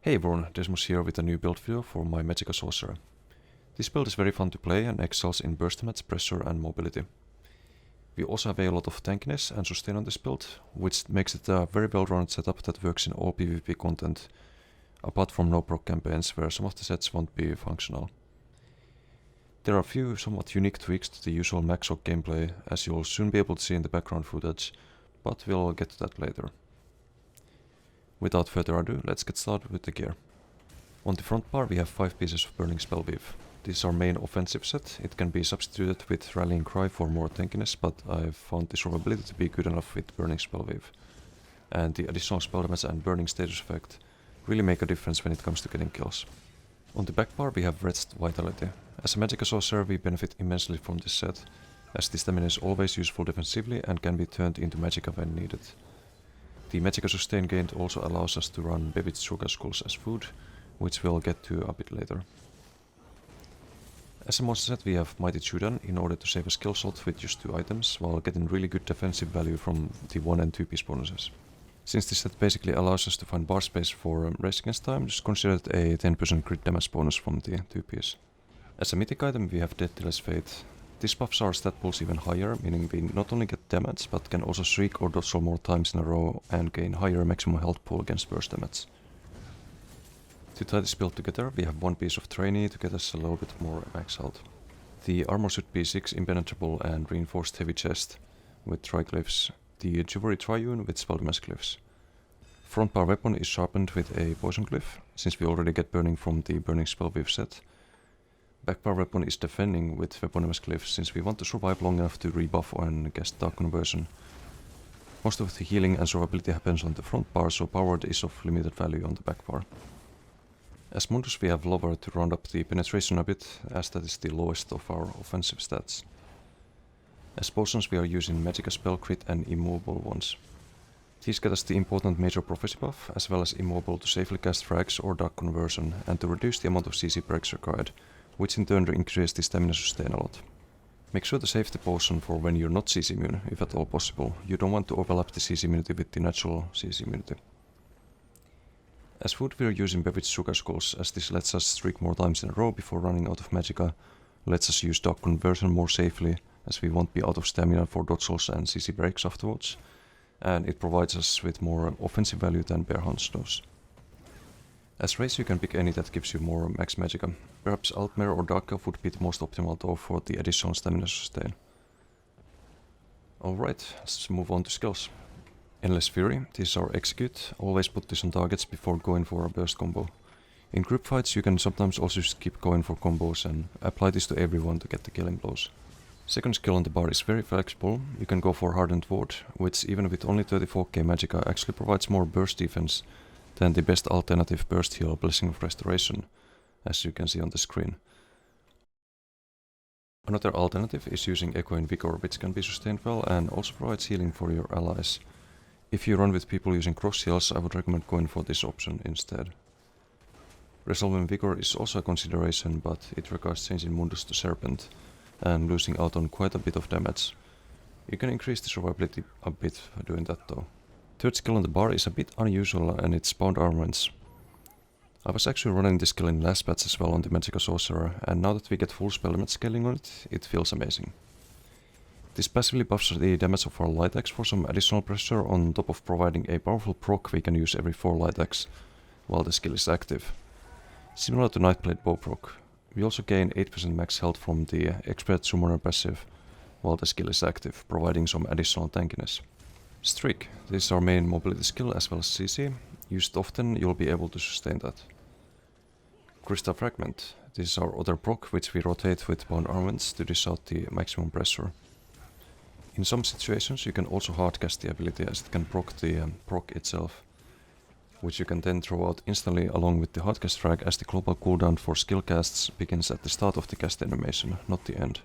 Hey everyone, Desmos here with a new build video for my Magicka Sorcerer. This build is very fun to play and excels in burst damage, pressure and mobility. We also have a lot of tankiness and sustain on this build, which makes it a very well-rounded setup that works in all PvP content, apart from no-proc campaigns where some of the sets won't be functional. There are a few somewhat unique tweaks to the usual Magicka gameplay, as you'll soon be able to see in the background footage, but we'll get to that later. Without further ado, let's get started with the gear. On the front bar we have 5 pieces of Burning Spellweave. This is our main offensive set. It can be substituted with Rallying Cry for more tankiness, but I've found the survivability to be good enough with Burning Spellweave. And the additional spell damage and burning status effect really make a difference when it comes to getting kills. On the back bar we have Resto Vitality. As a Magicka Sorcerer we benefit immensely from this set, as the stamina is always useful defensively and can be turned into Magicka when needed. The Magicka sustain gained also allows us to run Bevic Sugar Skulls as food, which we'll get to a bit later. As a monster set we have Mighty Chudan in order to save a skill slot with just 2 items, while getting really good defensive value from the 1 and 2 piece bonuses. Since this set basically allows us to find bar space for race against time, just consider it a 10% crit damage bonus from the 2 piece. As a mythic item we have Deathless Fate. This buffs our stat pools even higher, meaning we not only get damage, but can also shriek or dodge roll more times in a row and gain higher maximum health pool against burst damage. To tie this build together, we have 1 piece of trainee to get us a little bit more max health. The armor should be 6 impenetrable and reinforced heavy chest with triglyphs, the jewelry triune with spell damage glyphs. Front bar weapon is sharpened with a poison glyph, since we already get burning from the Burning Spellweave set. Backbar weapon is defending with weaponymous glyphs, since we want to survive long enough to rebuff and cast Dark Conversion. Most of the healing and survivability happens on the front bar, so powered is of limited value on the back bar. As Mundus we have Lover to round up the penetration a bit, as that is the lowest of our offensive stats. As potions we are using Magicka Spell Crit and Immovable ones. These get us the important major prophecy buff, as well as Immobile to safely cast frags or Dark Conversion, and to reduce the amount of CC breaks required, which in turn increases the stamina sustain a lot. Make sure to save the potion for when you're not CC immune, if at all possible. You don't want to overlap the CC immunity with the natural CC immunity. As food we are using Bevic Sugar Skulls, as this lets us streak more times in a row before running out of Magicka, lets us use Dark Conversion more safely, as we won't be out of stamina for dodge rolls and CC breaks afterwards, and it provides us with more offensive value than Bear Hunts does. As race you can pick any that gives you more max Magicka. Perhaps Altmare or Dark Elf would be the most optimal though for the additional stamina sustain. Alright, let's move on to skills. Endless Fury, this is our execute. Always put this on targets before going for a burst combo. In group fights you can sometimes also just keep going for combos and apply this to everyone to get the killing blows. Second skill on the bar is very flexible. You can go for Hardened Ward, which even with only 34k Magicka actually provides more burst defense than the best alternative burst heal, Blessing of Restoration, as you can see on the screen. Another alternative is using Echoing Vigor, which can be sustained well and also provides healing for your allies. If you run with people using cross heals, I would recommend going for this option instead. Resolving Vigor is also a consideration, but it requires changing Mundus to Serpent and losing out on quite a bit of damage. You can increase the survivability a bit by doing that though. Third skill on the bar is a bit unusual, and it's Bound Armaments. I was actually running this skill in last patch as well on the Magicka Sorcerer, and now that we get full spell damage scaling on it, it feels amazing. This passively buffs the damage of our light axe for some additional pressure, on top of providing a powerful proc we can use every 4 light axe while the skill is active. Similar to Nightblade bow proc. We also gain 8% max health from the Expert Summoner passive while the skill is active, providing some additional tankiness. Streak, this is our main mobility skill as well as CC. Used often you'll be able to sustain that. Crystal Fragment, this is our other proc which we rotate with Bound Armaments to dish out the maximum pressure. In some situations you can also hardcast the ability, as it can proc the proc itself, which you can then throw out instantly along with the hardcast frag, as the global cooldown for skill casts begins at the start of the cast animation, not the end.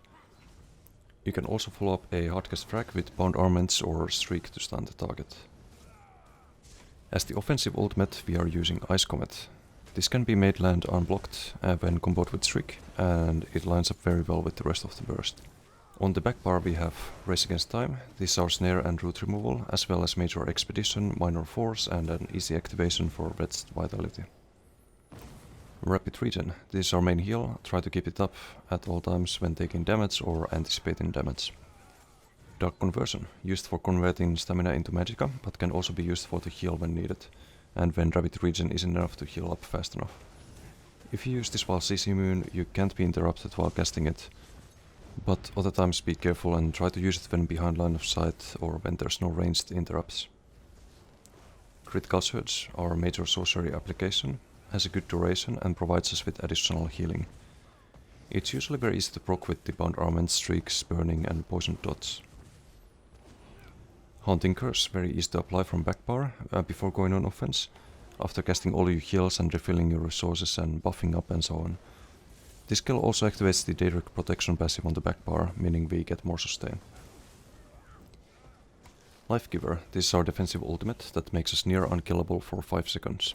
You can also follow up a hardcast frag with Bound Armaments or Streak to stun the target. As the offensive ultimate we are using Ice Comet. This can be made land unblocked when comboed with Streak, and it lines up very well with the rest of the burst. On the back bar we have Race Against Time. This is our snare and root removal, as well as Major Expedition, Minor Force and an easy activation for Resto Vitality. Rapid regen. This is our main heal. Try to keep it up at all times when taking damage or anticipating damage. Dark conversion. Used for converting stamina into magicka, but can also be used for the heal when needed, and when rapid regen isn't enough to heal up fast enough. If you use this while CC immune, you can't be interrupted while casting it, but other times be careful and try to use it when behind line of sight or when there's no ranged interrupts. Critical Surge, our major sorcery application, has a good duration and provides us with additional healing. It's usually very easy to proc with the bound armament, streaks, burning and poison dots. Haunting Curse, very easy to apply from back bar before going on offense, after casting all your heals and refilling your resources and buffing up and so on. This skill also activates the Daedric protection passive on the back bar, meaning we get more sustain. Life Giver, this is our defensive ultimate that makes us near unkillable for 5 seconds.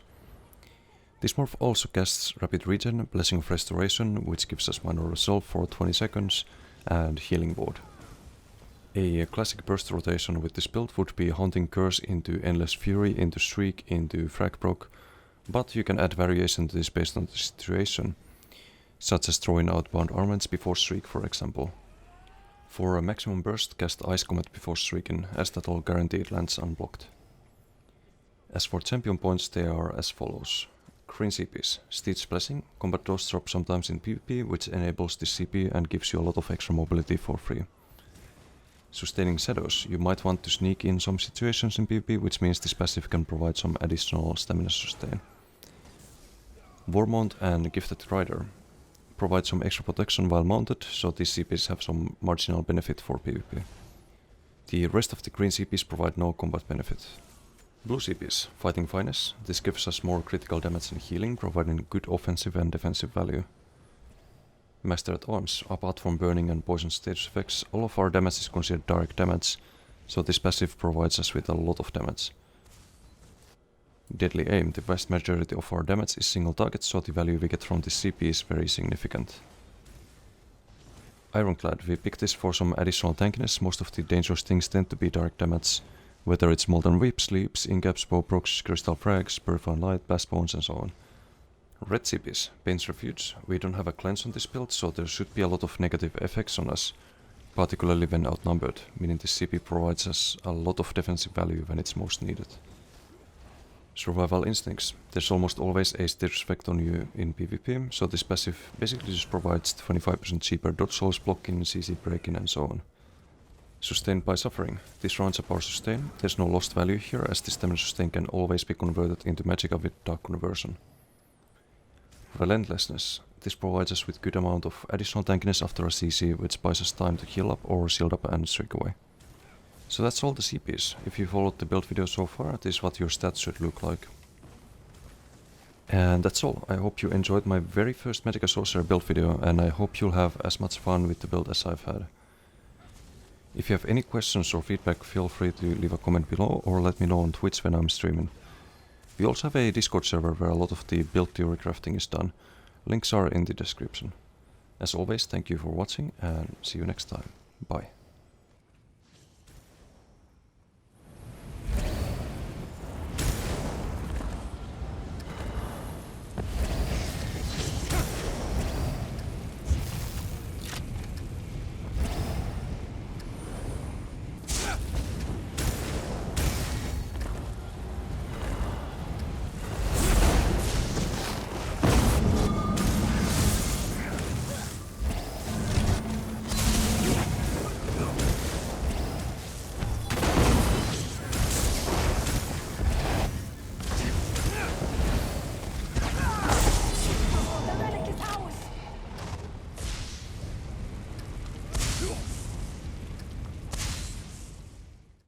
This morph also casts Rapid Regen, Blessing of Restoration, which gives us minor resolve for 20 seconds, and Healing Ward. A classic burst rotation with this build would be Haunting Curse into Endless Fury, into Streak, into Frag Proc, but you can add variation to this based on the situation, such as throwing out bound armaments before Streak, for example. For a maximum burst, cast Ice Comet before streaking, as that all guaranteed lands unblocked. As for champion points, they are as follows. Green CPs, Stitch Blessing, combat dose drop sometimes in PvP, which enables this CP and gives you a lot of extra mobility for free. Sustaining Shadows, you might want to sneak in some situations in PvP, which means this passive can provide some additional stamina sustain. Warmount and Gifted Rider provide some extra protection while mounted, so these CPs have some marginal benefit for PvP. The rest of the green CPs provide no combat benefit. Blue CPs, Fighting Finesse, this gives us more critical damage and healing, providing good offensive and defensive value. Master at Arms, apart from burning and poison status effects, all of our damage is considered direct damage, so this passive provides us with a lot of damage. Deadly Aim, the vast majority of our damage is single target, so the value we get from this CP is very significant. Ironclad, we picked this for some additional tankiness. Most of the dangerous things tend to be direct damage, whether it's Molten Whips, Leaps, Incaps, Bow Procs, Crystal Frags, Purifying Light, Blast Bones and so on. Red CPs, Pain's Refuge. We don't have a cleanse on this build, so there should be a lot of negative effects on us, particularly when outnumbered, meaning this CP provides us a lot of defensive value when it's most needed. Survival Instincts. There's almost always a status effect on you in PvP, so this passive basically just provides 25% cheaper dodge souls blocking, CC breaking and so on. Sustained by Suffering. This rounds up our sustain. There's no lost value here, as this stamina sustain can always be converted into magicka with Dark Conversion. Relentlessness. This provides us with good amount of additional tankiness after a CC, which buys us time to heal up or shield up and streak away. So that's all the CPs. If you followed the build video so far, this is what your stats should look like. And that's all. I hope you enjoyed my very first Magicka Sorcerer build video, and I hope you'll have as much fun with the build as I've had. If you have any questions or feedback, feel free to leave a comment below or let me know on Twitch when I'm streaming. We also have a Discord server where a lot of the build theory crafting is done. Links are in the description. As always, thank you for watching and see you next time. Bye.